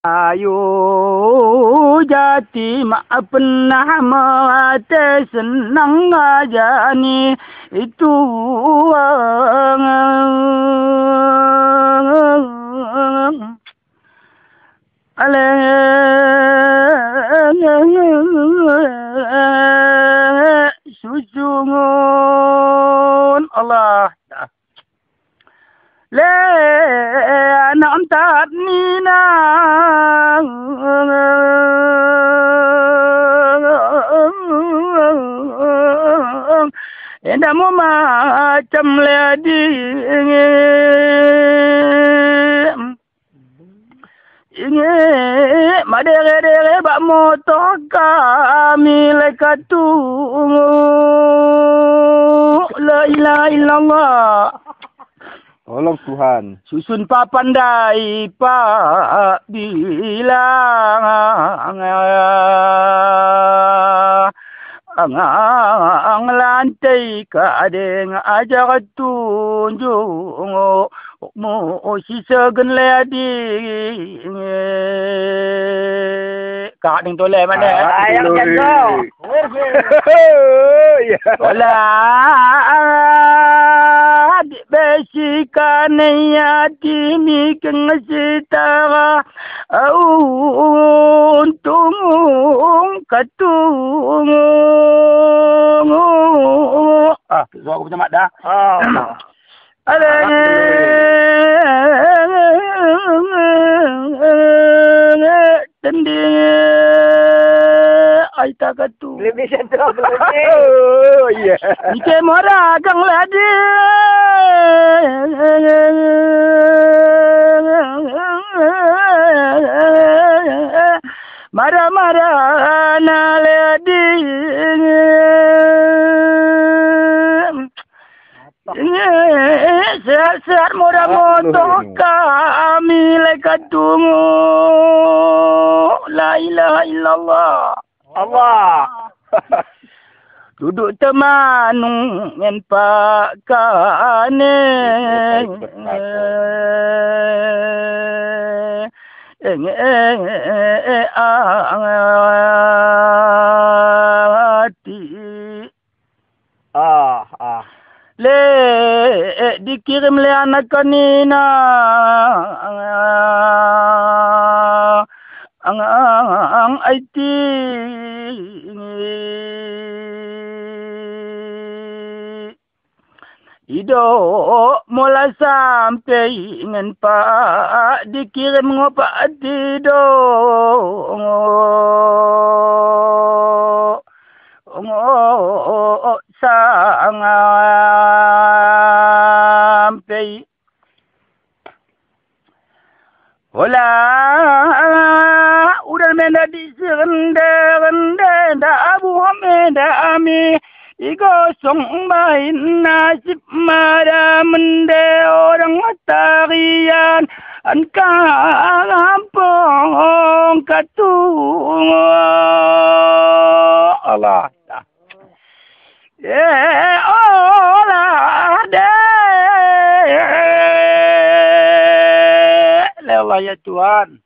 Ayu jati mak pernah mati senang aja ni itu susungun Allah le nantat nina endamu macam ledi inge madere bak motor kami lekatu la ilaha illallah. Tolong Tuhan. Susun papandai pak bilang ang lantai kadeng ajar tunjuk mo si segen ledi kadeng toleh mana ayam jatuh. Ola besikan yati mi kengsitara untung katung suara aku macam mak dah ada tending aita katu Lebih sentral lebih. oh iya ike mora kang ladi marah na ladi sehat mora motor kami lekadungu la ilaha illallah Allah. duduk temanung ngen pak kane le dikirim le anak kanina ang IT ido mula sampai ingin pak dikirim ngopak tido sampai hola udah menda di rende da abu hamida ami igosong main nasib mada mende orang matarian an kampung katung Allah olah lelah ya Tuhan.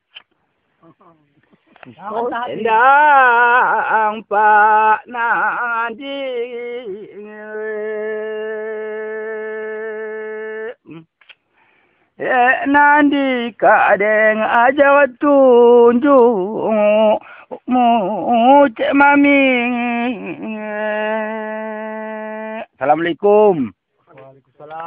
Endang Pak Nadi Nandi kadeng aja tunjuk mu cek mami. Assalamualaikum. Waalaikumsalam.